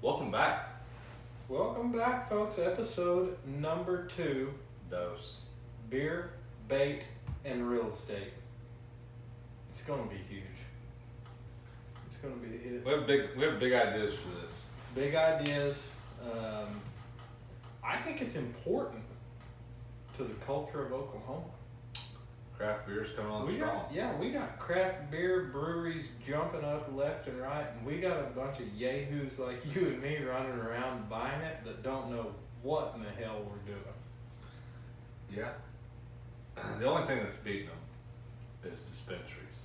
Welcome back. Welcome back, folks. Episode number 2. Dose. Beer, bait, and real estate. It's going to be huge. It's going to be it. We have big ideas for this. Big ideas. I think it's important to the culture of Oklahoma. Craft beer's coming on We strong. got craft beer breweries jumping up left and right, and we got a bunch of yahoos like you and me running around buying it that don't know what in the hell we're doing. Yeah. The only thing that's beating them is dispensaries.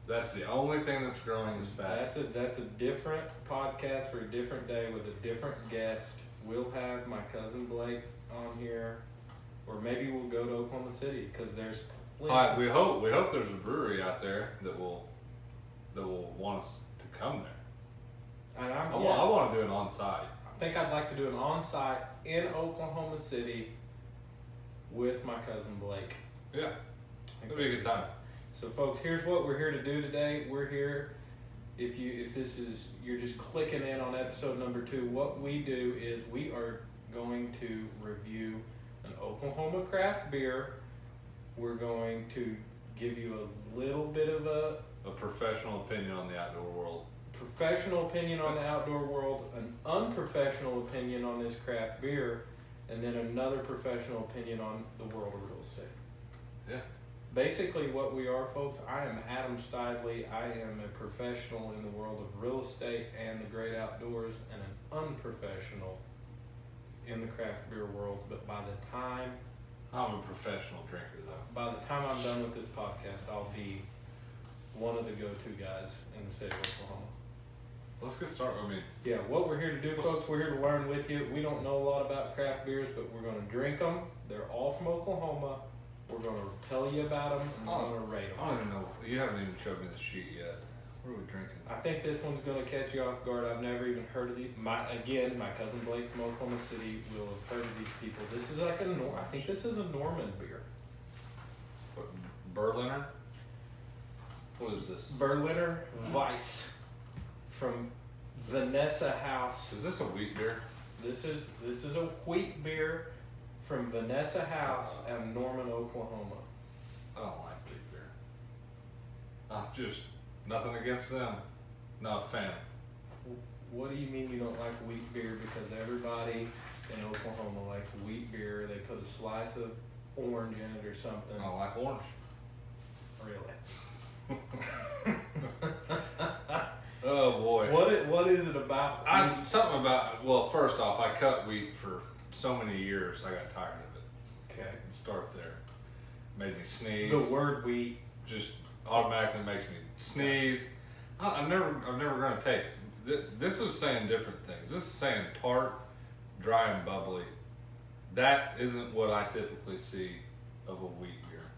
That's the only thing that's growing as fast. That's a different podcast for a different day with a different guest. We'll have my cousin Blake on here, or maybe we'll go to Oklahoma City because there's plenty. We hope there's a brewery out there that will want us to come there. And I want to do an on-site. I think I'd like to do an on-site in Oklahoma City with my cousin Blake. Yeah, it'll be a good time. So, folks, here's what we're here to do today. We're here. If you're just clicking in on episode number 2, what we do is we are going to review an Oklahoma craft beer. We're going to give you a little bit of a professional opinion on the outdoor world. Professional opinion on the outdoor world, an unprofessional opinion on this craft beer, and then another professional opinion on the world of real estate. Yeah. Basically what we are, folks, I am Adam Stidley. I am a professional in the world of real estate and the great outdoors, and an unprofessional in the craft beer world. But by the time I'm a professional drinker, though. I'm done with this podcast, I'll be one of the go-to guys in the state of Oklahoma. Let's get started. Yeah, what we're here to do, folks, we're here to learn with you. We don't know a lot about craft beers, but we're going to drink them. They're all from Oklahoma. We're going to tell you about them, and we're going to rate them. I don't even know. You haven't even showed me the sheet yet. What are we drinking? I think this one's going to catch you off guard. I've never even heard of these. My cousin Blake from Oklahoma City will have heard of these people. This is like I think this is a Norman beer. What, Berliner? What is this? Berliner Weisse from Vanessa House. Is this a wheat beer? This is a wheat beer from Vanessa House out of Norman, Oklahoma. I don't like wheat beer. I'm just nothing against them. Not a fan. What do you mean you don't like wheat beer? Because everybody in Oklahoma likes wheat beer. They put a slice of orange in it or something. I don't like orange. Really? Oh boy. What is it about? Well, first off, I cut wheat for so many years, I got tired of it. Okay. Start there. Made me sneeze. The word wheat Just automatically makes me sneeze. I've never grown a taste. This is saying different things. This is saying tart, dry, and bubbly. That isn't what I typically see of a wheat beer.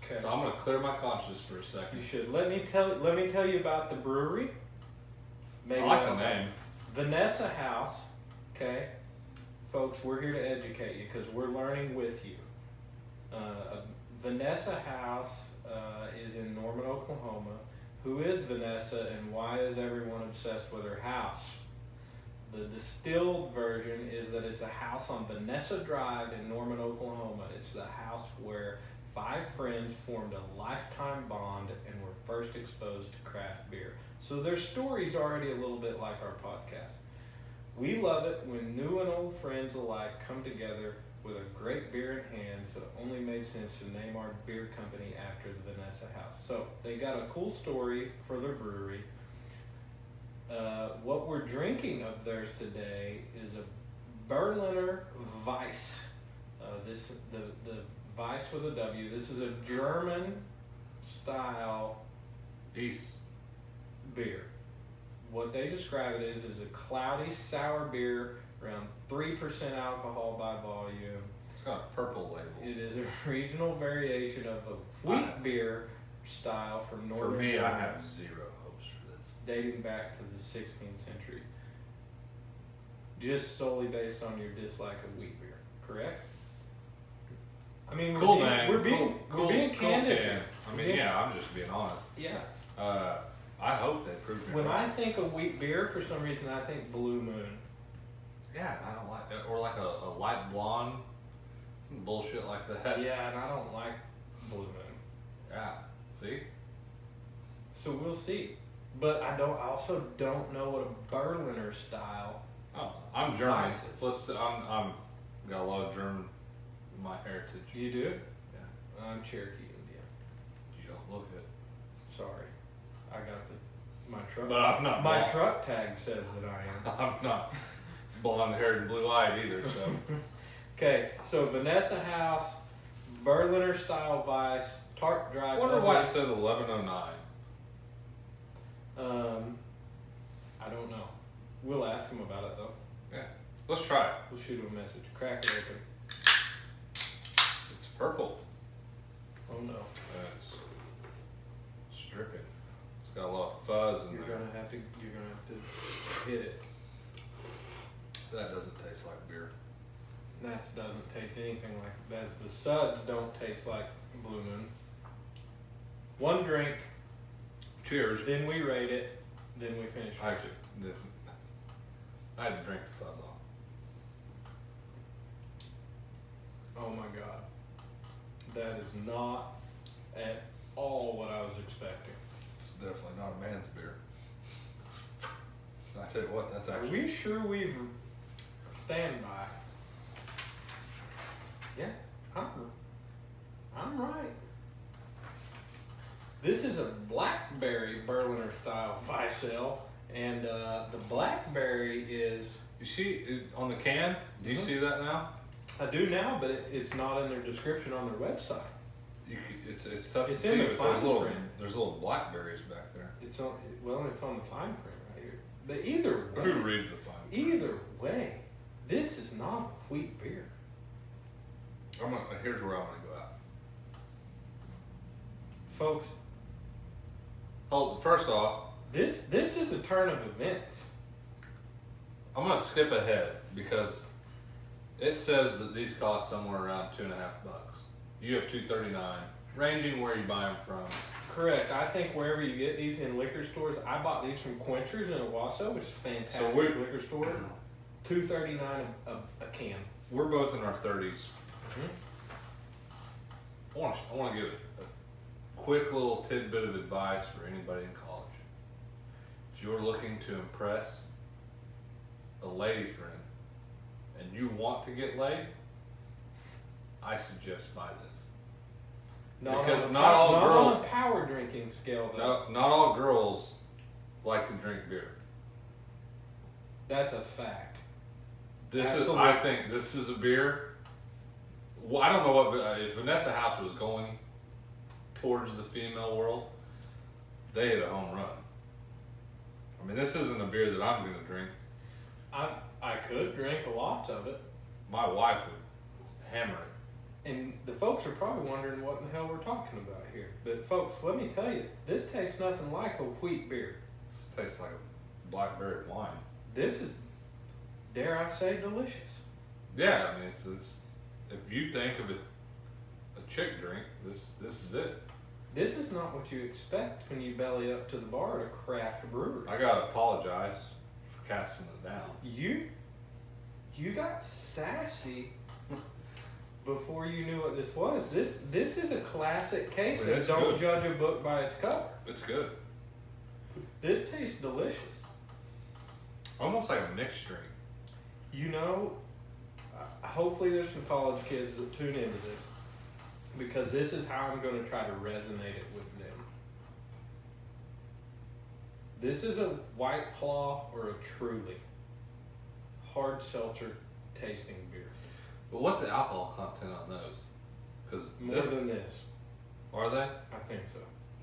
Okay. So I'm gonna clear my conscience for a second. You should. Let me tell you about the brewery. I like the name. Vanessa House. Okay. Folks, we're here to educate you because we're learning with you. Vanessa House is in Norman, Oklahoma. Who is Vanessa, and why is everyone obsessed with her house? The distilled version is that it's a house on Vanessa Drive in Norman, Oklahoma. It's the house where 5 friends formed a lifetime bond and were first exposed to craft beer. So their story's already a little bit like our podcast. We love it when new and old friends alike come together with a great beer in hand, so it only made sense to name our beer company after the Vanessa House. So they got a cool story for their brewery. What we're drinking of theirs today is a Berliner Weisse. The Weisse with a W. This is a German style East. beer. What they describe it is a cloudy sour beer, around 3% alcohol by volume. It's got a purple label. It is a regional variation of a wheat beer style from northern For me, Germany, I have zero hopes for this. dating back to the 16th century. Just solely based on your dislike of wheat beer, correct? I mean, we're being candid. I mean, yeah, I'm just being honest. Yeah. I hope they prove me When wrong. I think of wheat beer, for some reason I think Blue Moon. Yeah, I don't like that. Or like a light blonde. Some bullshit like that. Yeah, and I don't like Blue Moon. Yeah. See? So we'll see. But I also don't know what a Berliner style. Oh, I'm German. Weisses. I'm got a lot of German in my heritage. You do? Yeah. I'm Cherokee Indian. You don't look it. Sorry. I got my truck. But I'm not My blonde. truck tag says that I am. I'm not blonde haired and blue eyed either, so Okay, so Vanessa House, Berliner style Weisse, tart dry. I wonder bubbly. why it says 1109. I don't know. We'll ask him about it though. Yeah. Let's try it. We'll shoot him a message. Crack it open. It's purple. Oh no. It's stripping. It's got a lot of fuzz in You're there. gonna have to hit it. That doesn't taste like beer. That doesn't taste anything like that. The suds don't taste like Blue Moon. One drink, Cheers. then we rate it, then we finish. I actually didn't. I had to drink the fuzz off. Oh my god. That is not at all what I was expecting. It's definitely not a man's beer. I tell you what, that's Are actually. we sure we've stand by? Yeah, I'm right. This is a blackberry Berliner style Weissel, and the blackberry is. You see it on the can? Do you Mhm. see that now? I do now, but it's not in their description on their website. It's tough It's to in see, the but there's fine print. little blackberries back there. It's on it's on the fine print right here. But either way, Who reads the fine print? either way, this is not a wheat beer. Here's where I'm gonna go out. Folks, First off, this is a turn of events. I'm gonna skip ahead because it says that these cost somewhere around $2.50. You have $2.39, ranging where you buy them from. Correct. I think wherever you get these in liquor stores, I bought these from Quenchers in Owasso, which is a fantastic we're- liquor store. $2.39 a can. We're both in our 30s. Mhm. I want to give a quick little tidbit of advice for anybody in college. If you're looking to impress a lady friend and you want to get laid, I suggest buy this. Because not all girls- on a power drinking scale though. No, not all girls like to drink beer. That's a fact. I think this is a beer. Well, I don't know what if Vanessa House was going towards the female world, they hit a home run. I mean, this isn't a beer that I'm going to drink. I could drink lots of it. My wife would hammer it. And the folks are probably wondering what in the hell we're talking about here. But folks, let me tell you, this tastes nothing like a wheat beer. This tastes like a blackberry wine. This is, dare I say, delicious. Yeah, I mean, it's if you think of it, a chick drink, this is it. This is not what you expect when you belly up to the bar at a craft brewery. I gotta apologize for casting it down. You got sassy before you knew what this was. This is a classic case But of it's don't good. judge a book by its cover. It's good. This tastes delicious. Almost like a mixed drink. You know, hopefully there's some college kids that tune into this, because this is how I'm going to try to resonate it with them. This is a White Claw or a Truly hard seltzer tasting beer. But what's the alcohol content on those? Because More than this, are they? I think so.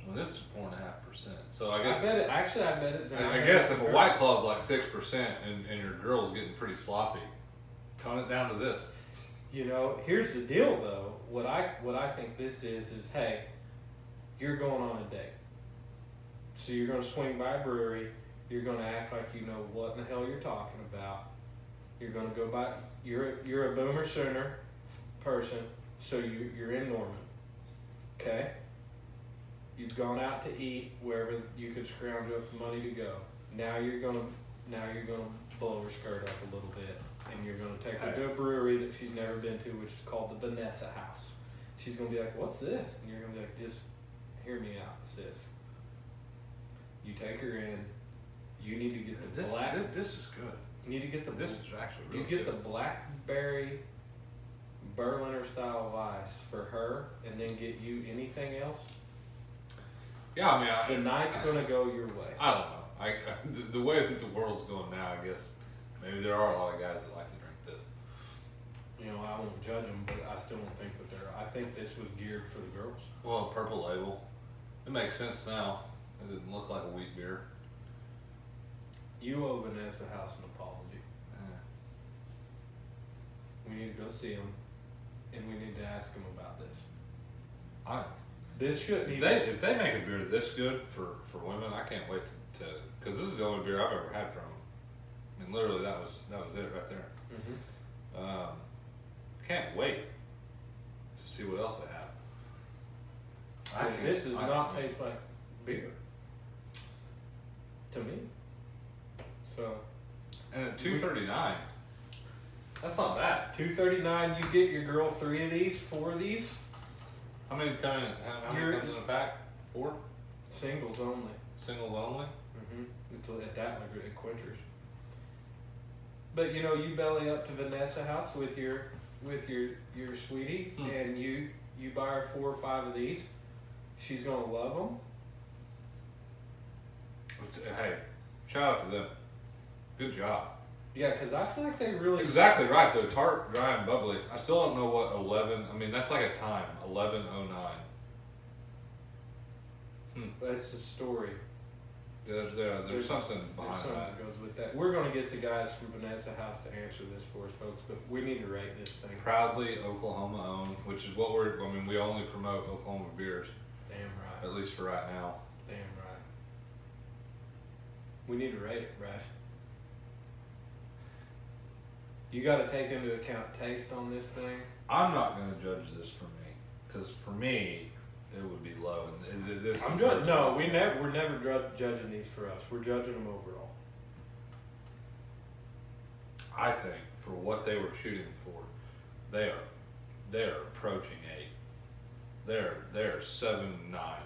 Well, this is 4.5%. So I I guess bet it. Actually, I bet it. I guess if a White Claw is like 6% and your girl's getting pretty sloppy, tone it down to this. You know, here's the deal though. What I think this is hey, you're going on a date. So you're going to swing by a brewery. You're going to act like you know what in the hell you're talking about. You're going to go by. You're a boomer sooner person, so you're in Norman. Okay. You've gone out to eat wherever you could scrounge up some money to go. Now you're gonna blow her skirt up a little bit, and you're gonna take her to a brewery that she's never been to, which is called the Vanessa House. She's gonna be like, "What's this?" And you're gonna be like, "Just hear me out, sis. You take her in. You need to get the black. This is good. You need to get the. This is actually really You get good. the blackberry Berliner style Weisse for her, and then get you anything else. Yeah, I The mean, night's gonna go your way. I don't know. The way that the world's going now, I guess maybe there are a lot of guys that like to drink this. You know, I won't judge them, but I still don't think that they're. I think this was geared for the girls. Well, Purple Label, it makes sense now. It didn't look like a wheat beer. You owe Vanessa House an apology. We need to go see them, and we need to ask them about this. This shouldn't even. If they make a beer this good for women, I can't wait to because this is the only beer I've ever had from them. I mean, literally that was it right there. Mm-hmm. Can't wait to see what else they have. This does not taste like beer to me. So. And at $2.39, that's not bad. $2.39. You get your girl 3 of these, 4 of these. How many comes in a pack? 4? Singles only. Singles only? Mm-hmm. At that like it quenchers. But you know, you belly up to Vanessa House with your sweetie, and you buy her 4 or 5 of these. She's gonna love them. Hey, shout out to them. Good job. Yeah, because I feel like they really Exactly right. The tart, dry, and bubbly. I still don't know what 11. I mean, that's like a time. 11:09. That's the story. Yeah, there's something behind something that. goes with that. We're gonna get the guys from Vanessa House to answer this for us, folks. But we need to rate this thing. Proudly Oklahoma owned, which is what we're. I mean, we only promote Oklahoma beers, Damn right. at least for right now. Damn right. We need to rate it, Rash. You got to take into account taste on this thing. I'm not going to judge this for me, because for me, it would be low. And this. I'm judging. No, we're never judging these for us. We're judging them overall. I think for what they were shooting for, they're approaching 8. They're 7-9.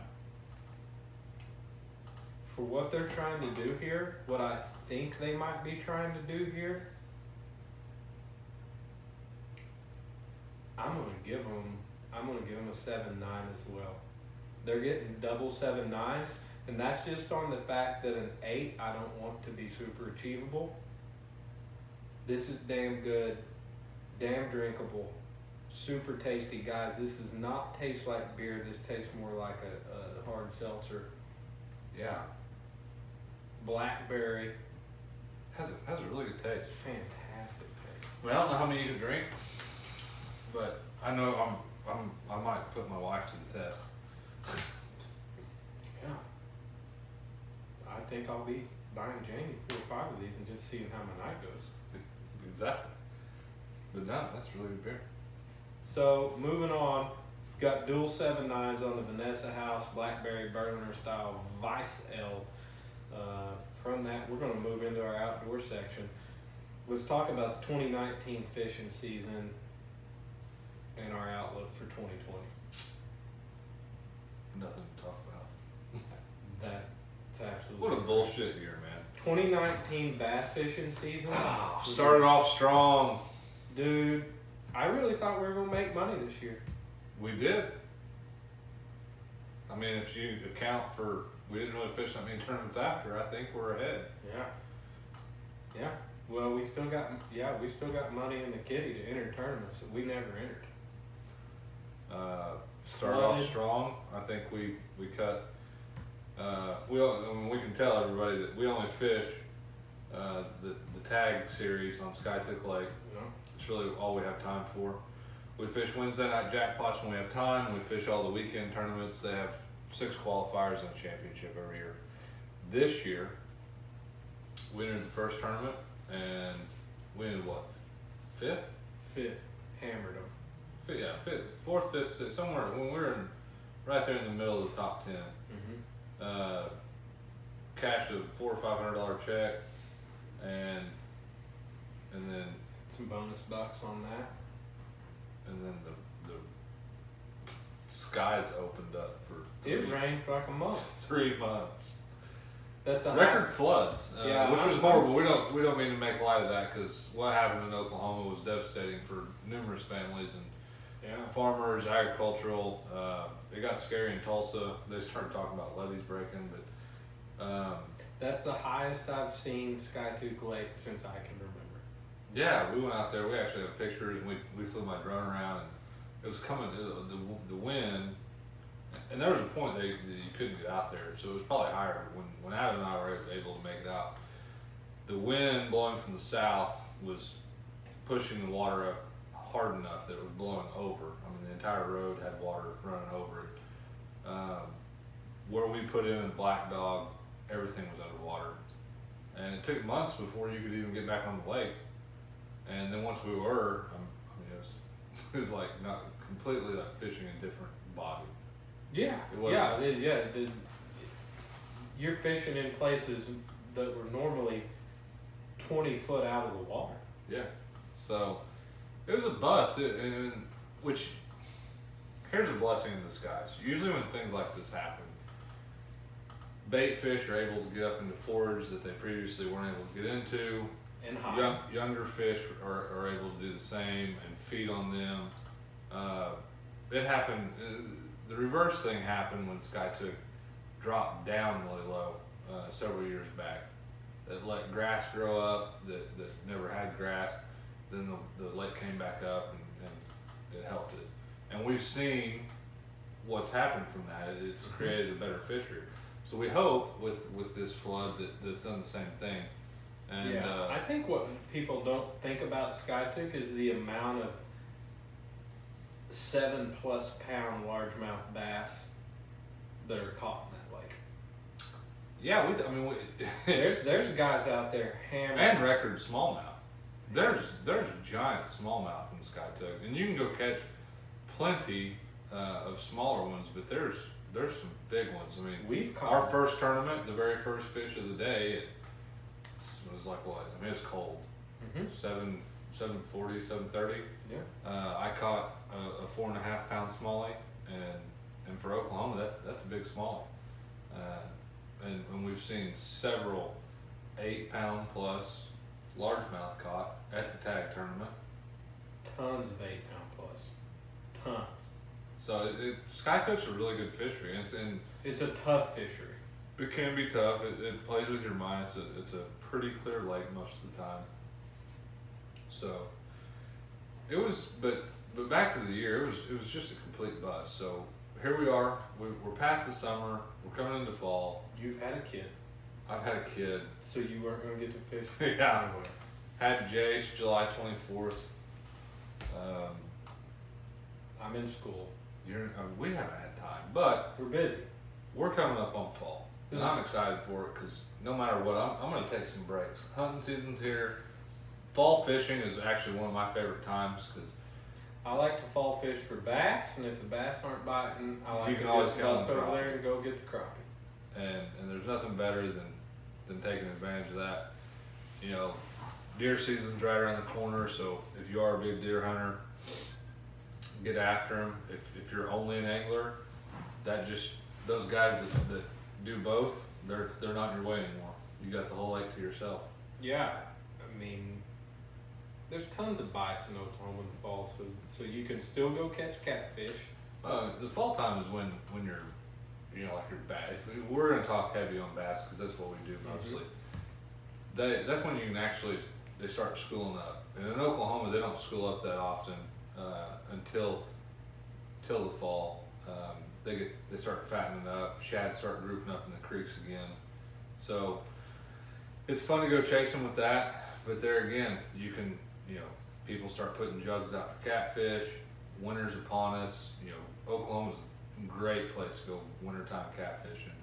For what they're trying to do here, what I think they might be trying to do here, I'm gonna give them a 7-9 as well. They're getting double 7-9s, and that's just on the fact that an 8 I don't want to be super achievable. This is damn good, damn drinkable, super tasty, guys. This does not taste like beer. This tastes more like a hard seltzer. Yeah, Blackberry, has a really good taste. fantastic taste. Well, I don't know how many you can drink, but I know I might put my wife to the test. Yeah. I think I'll be buying Jamie 4 or 5 of these and just seeing how my night goes. Exactly. But no, that's really good beer. So moving on, got dual 7-9s on the Vanessa House Blackberry Berliner style Weisse L. From that, we're going to move into our outdoor section. Let's talk about the 2019 fishing season and our outlook for 2020. Nothing to talk about. That's absolutely What a bullshit year, man. 2019 bass fishing season. Started off strong. Dude, I really thought we were going to make money this year. We did. I mean, if you account for, we didn't really fish that many tournaments after, I think we're ahead. Yeah. Yeah. Well, we still got money in the kitty to enter tournaments that we never entered. Started off strong. I think we cut. We can tell everybody that we only fish the tag series on Skytick Lake. Yeah. It's really all we have time for. We fish Wednesday night jackpots when we have time. We fish all the weekend tournaments. They have 6 qualifiers in a championship every year. This year, we entered the first tournament and we ended what? 5th? 5th. Hammered them. Yeah, 5th, 4th, 5th, 6th, somewhere when we're right there in the middle of the top 10. cashed a $400 or $500 check, and then Some bonus bucks on that. the skies opened up for It rained for like a month. 3 months. That's the Record floods, Yeah, which I'm- was horrible. We don't mean to make light of that, because what happened in Oklahoma was devastating for numerous families and Yeah. farmers, agricultural. It got scary in Tulsa. They started talking about levees breaking, but That's the highest I've seen Skytooth Lake since I can remember. yeah, we went out there. We actually have pictures, and we flew my drone around, and it was coming. The wind, and there was a point that you couldn't get out there, so it was probably higher when Adam and I were able to make it out. The wind blowing from the south was pushing the water up hard enough that it was blowing over. I mean, the entire road had water running over it. Where we put in Black Dog, everything was underwater, and it took months before you could even get back on the lake. And then once we were, I mean, it was like not completely like fishing a different body. Yeah. It wasn't- You're fishing in places that were normally 20 foot out of the water. Yeah. So it was a bust. Which here's a blessing in disguise. Usually when things like this happen, bait fish are able to get up into forages that they previously weren't able to get into. And high. Younger fish are able to do the same and feed on them. It happened. The reverse thing happened when Skytooth dropped down really low several years back. It let grass grow up that never had grass. Then the lake came back up and it helped it. And we've seen what's happened from that. It's created a better fishery. So we hope with this flood that's done the same thing. And I think what people don't think about Skytooth is the amount of 7+ pound largemouth bass that are caught in that lake. yeah, There's guys out there hammering. and record smallmouth. There's giant smallmouth in Skytooth, and you can go catch plenty of smaller ones, but there's some big ones. I mean, We've caught our first tournament, the very first fish of the day, it was like what? I mean, it's cold. Mhm. 7:40, 7:30. Yeah. I caught a 4.5 pound smallie, and for Oklahoma, that's a big smallie. And we've seen several 8 pound plus largemouth caught at the tag tournament. Tons of 8 pound plus. Tons. So Skytooth's a really good fishery, and It's a tough fishery. it can be tough. It plays with your mind. It's a pretty clear lake most of the time. So it was, but back to the year, it was just a complete bust. So here we are. We're past the summer. We're coming into fall. You've had a kid, I've had a kid. so you weren't going to get to fish. Yeah. Anyway. Had Jace July 24th. I'm in school. We haven't had time, but We're busy. we're coming up on fall, and I'm excited for it because no matter what, I'm going to take some breaks. Hunting season's here. Fall fishing is actually one of my favorite times because I like to fall fish for bass, and if the bass aren't biting, I like You to can always just count bust on over crappie. there and go get the crappie. and there's nothing better than taking advantage of that. You know, deer season's right around the corner, so if you are a big deer hunter, get after them. If you're only an angler, those guys that do both, they're not in your way anymore. You got the whole lake to yourself. Yeah, I mean, there's tons of bites in Oklahoma in the fall, so you can still go catch catfish. The fall time is when you're, like your bass. We're gonna talk heavy on bass because that's what we do mostly. That's when you can actually they start schooling up. And in Oklahoma, they don't school up that often until the fall. They start fattening up. Shad start grouping up in the creeks again. So it's fun to go chase them with that. But there again, you can people start putting jugs out for catfish. Winter's upon us. Oklahoma's a great place to go wintertime catfishing.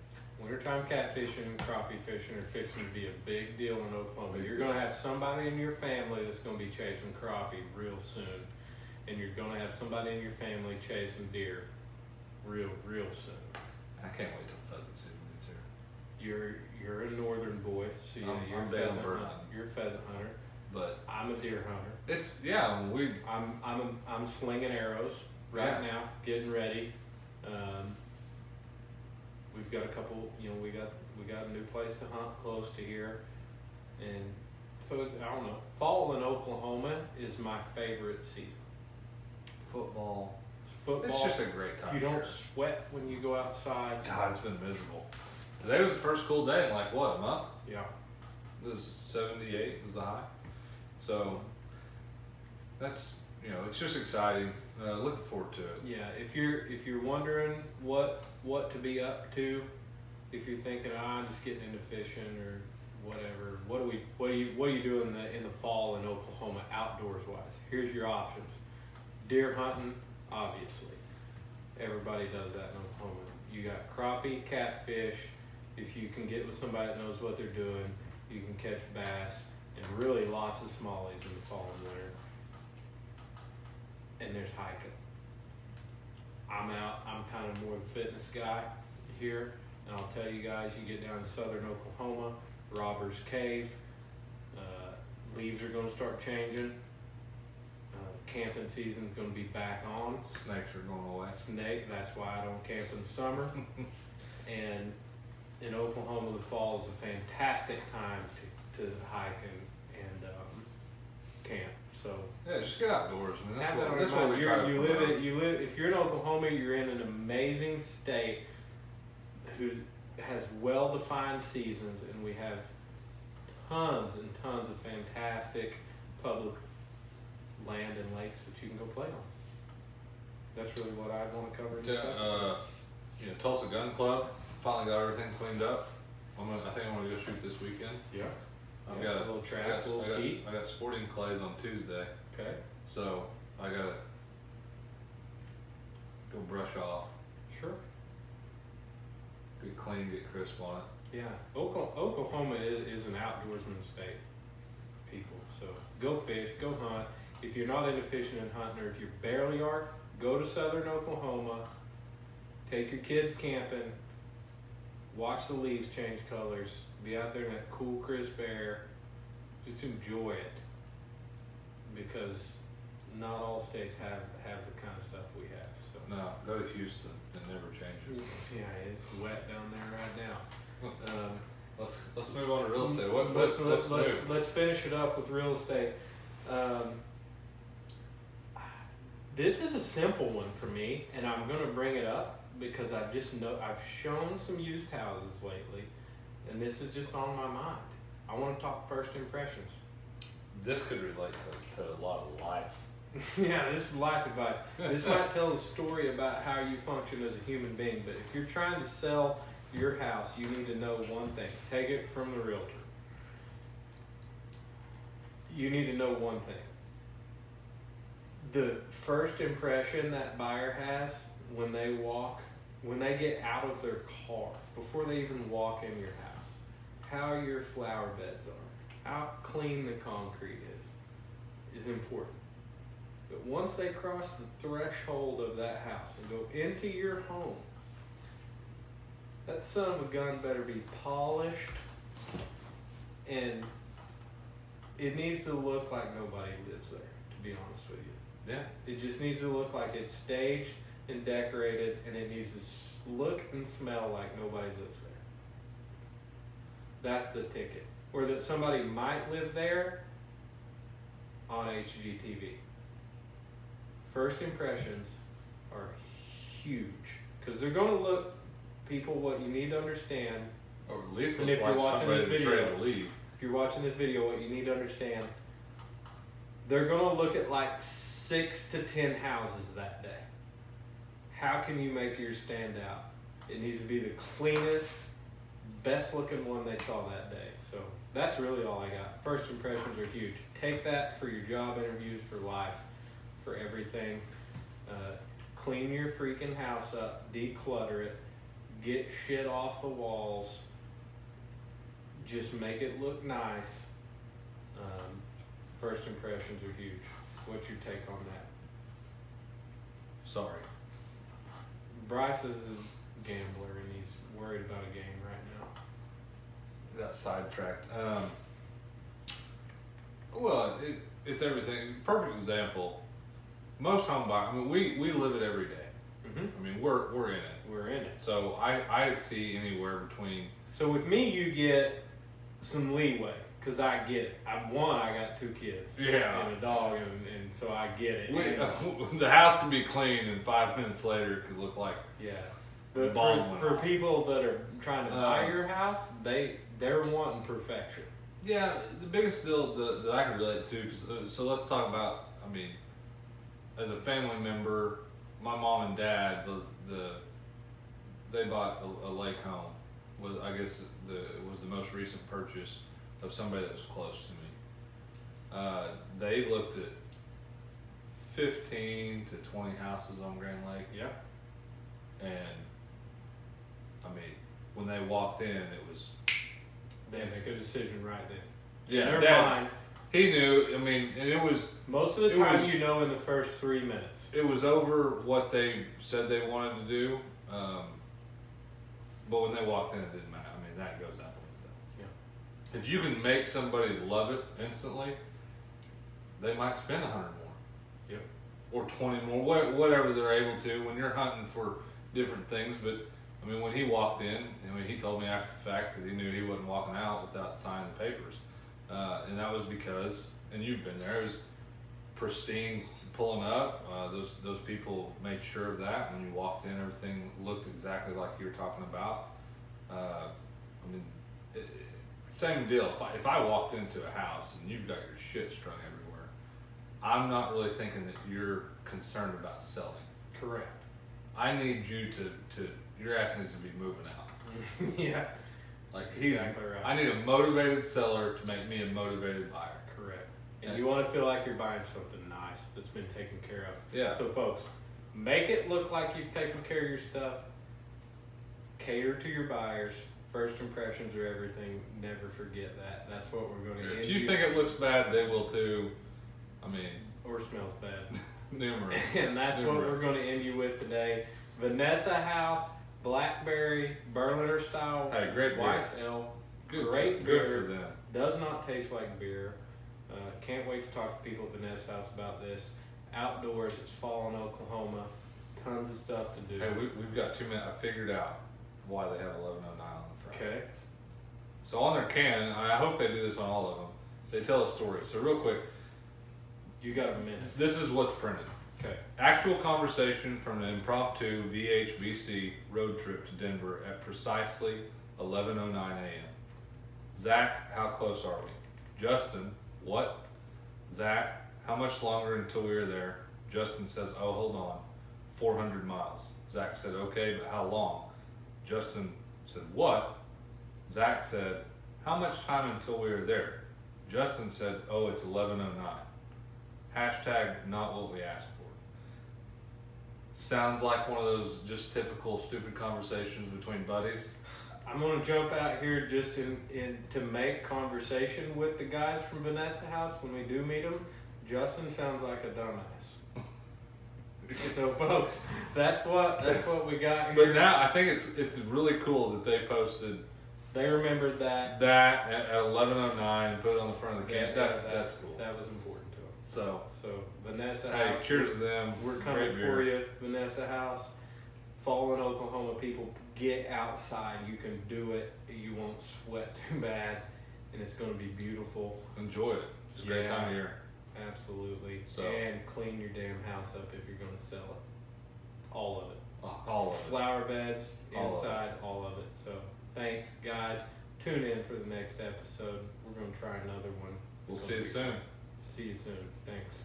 Wintertime catfishing and crappie fishing are fixing to be a big deal in Oklahoma. Big You're deal. going to have somebody in your family that's going to be chasing crappie real soon, and you're going to have somebody in your family chasing deer real soon. I can't wait till pheasant season gets you're a northern boy, so yeah, I'm you're a down pheasant bird hunter. hunting. You're a pheasant hunter. But I'm a deer hunter. it's we I'm slinging arrows right now, getting ready. We've got a couple. We got a new place to hunt close to here, and so it's, I don't know. Fall in Oklahoma is my favorite season. football. Football. It's just a great time. You of don't year. sweat when you go outside. God, it's been miserable. Today was the first cool day in like what, a month? Yeah. It was 78 was the high. So that's it's just exciting. Looking forward to it. Yeah, if you're wondering what to be up to, if you're thinking I'm just getting into fishing or whatever, what do you do in the fall in Oklahoma outdoors wise? Here's your options. Deer hunting, obviously. Everybody does that in Oklahoma. You got crappie, catfish. If you can get with somebody that knows what they're doing, you can catch bass and really lots of smallies in the fall and winter. And there's hiking. I'm kind of more the fitness guy here, and I'll tell you guys, you get down to southern Oklahoma, Robbers Cave, leaves are going to start changing. Camping season's going to be back on. Snakes are going away. That's why I don't camp in the summer. And in Oklahoma, the fall is a fantastic time to hike and camp. So Yeah, just get outdoors. I mean, have that's that on what your mind. we try to promote. You live. If you're in Oklahoma, you're in an amazing state who has well-defined seasons, and we have tons and tons of fantastic public land and lakes that you can go play on. That's really what I want to cover in this episode. Tulsa Gun Club finally got everything cleaned up. I think I'm gonna go shoot this weekend. Yeah. I've Yeah, got a little track, a little skeet. I got sporting clays on Tuesday, Okay. so I gotta go brush off, Sure. get clean, get crisp on it. Yeah. Oklahoma is an outdoorsman state, people. So go fish, go hunt. If you're not into fishing and hunting, or if you barely are, go to southern Oklahoma. Take your kids camping. Watch the leaves change colors. Be out there in that cool, crisp air. Just enjoy it, because not all states have the kind of stuff we have. So No, go to Houston. It never changes. yeah, it's wet down there right now. Let's move on to real estate. Let's finish it up with real estate. This is a simple one for me, and I'm going to bring it up because I've shown some used houses lately, and this is just on my mind. I want to talk first impressions. This could relate to a lot of life. Yeah, this is life advice. This might tell a story about how you function as a human being, but if you're trying to sell your house, you need to know one thing. Take it from the realtor. You need to know one thing. The first impression that buyer has when they get out of their car, before they even walk in your house, how your flower beds are, how clean the concrete is important. But once they cross the threshold of that house and go into your home, that son of a gun better be polished, and it needs to look like nobody lives there, to be honest with you. Yeah. It just needs to look like it's staged and decorated, and it needs to look and smell like nobody lives there. That's the ticket. Or that somebody might live there on HGTV. First impressions are huge, because they're going to look, people, what you need to understand, Or at least And look if you're like watching somebody this that's video- ready to leave. if you're watching this video, what you need to understand, they're going to look at like 6 to 10 houses that day. How can you make yours stand out? It needs to be the cleanest, best looking one they saw that day. So that's really all I got. First impressions are huge. Take that for your job interviews, for life, for everything. Clean your freaking house up, declutter it, get shit off the walls, just make it look nice. First impressions are huge. What's your take on that? Sorry. Bryce is a gambler, and he's worried about a game right now. got sidetracked. Well, it's everything. Perfect example. Most home buyers, I mean, we live it every day. Mm-hmm. I mean, we're in it. We're in it. So I see anywhere between. So with me, you get some leeway because I get it. I got 2 kids. Yeah. And a dog, and so I get it. The house can be clean, and 5 minutes later it could look like. Yeah. But Bomb for went off. people that are trying to buy your house, they're wanting perfection. Yeah, the biggest deal that I can relate to. So let's talk about. I mean, as a family member, my mom and dad, they bought a lake home. I guess it was the most recent purchase of somebody that was close to me. They looked at 15 to 20 houses on Grand Lake. Yeah. And I mean, when they walked in, it was. They make a decision right then. Yeah, Never Dad, mind. he knew. I mean, and it was. Most of the it time, was- you know in the first 3 minutes. It was over what they said they wanted to do, but when they walked in, it didn't matter. I mean, that goes out the window. Yeah. If you can make somebody love it instantly, they might spend $100 more. Yep. Or 20 more, whatever they're able to. When you're hunting for different things, but I mean, when he walked in, I mean, he told me after the fact that he knew he wasn't walking out without signing the papers, and that was because, and you've been there, it was pristine pulling up. Those people made sure of that. When you walked in, everything looked exactly like you were talking about. I mean, same deal. If I walked into a house and you've got your shit strung everywhere, I'm not really thinking that you're concerned about selling. Correct. I need you to your ass needs to be moving out. Yeah. Like That's he's, exactly right. I need a motivated seller to make me a motivated buyer. Correct. And you want to feel like you're buying something nice that's been taken care of. Yeah. So folks, make it look like you've taken care of your stuff. Cater to your buyers. First impressions are everything. Never forget that. That's what we're going to If you think it looks bad, they will too. I mean, or smells bad. numerous. And that's what we're going to end you with today. Vanessa House, Blackberry, Berliner style, Hey, great beer. Weisse Ale. Good, Great good beer. for them. Does not taste like beer. Can't wait to talk to people at Vanessa House about this. Outdoors, it's fall in Oklahoma. Tons of stuff to do. Hey, we've got 2 minutes. I figured out why they have 1109 on the front. Okay. So on their can, I hope they do this on all of them. They tell a story. So real quick, You got a minute. this is what's printed. Okay. Actual conversation from an impromptu VHBC road trip to Denver at precisely 11:09 a.m. Zach, how close are we? Justin, what? Zach, how much longer until we are there? Justin says, oh, hold on, 400 miles. Zach said, okay, but how long? Justin said, what? Zach said, how much time until we are there? Justin said, oh, it's 11:09. Hashtag not what we asked for. Sounds like one of those just typical stupid conversations between buddies. I'm gonna jump out here just in to make conversation with the guys from Vanessa House when we do meet them. Justin sounds like a dumbass. So folks, that's what we got here. But now I think it's really cool that they posted They remembered that. that at 11:09 and put it on the front of the can. Yeah, That's that- cool. That was important to them. So So Vanessa hey, House. cheers to them. We're Great coming beer. for you, Vanessa House. Fall in Oklahoma, people, get outside. You can do it. You won't sweat too bad, and it's going to be beautiful. Enjoy it. It's a great Yeah. time of year. Absolutely. So- And clean your damn house up if you're going to sell it. All of it. All of it. Flower beds, All of it. inside, all of it. So thanks, guys. Tune in for the next episode. We're going to try another one. We'll It's see you gonna be soon. fun. See you soon. Thanks.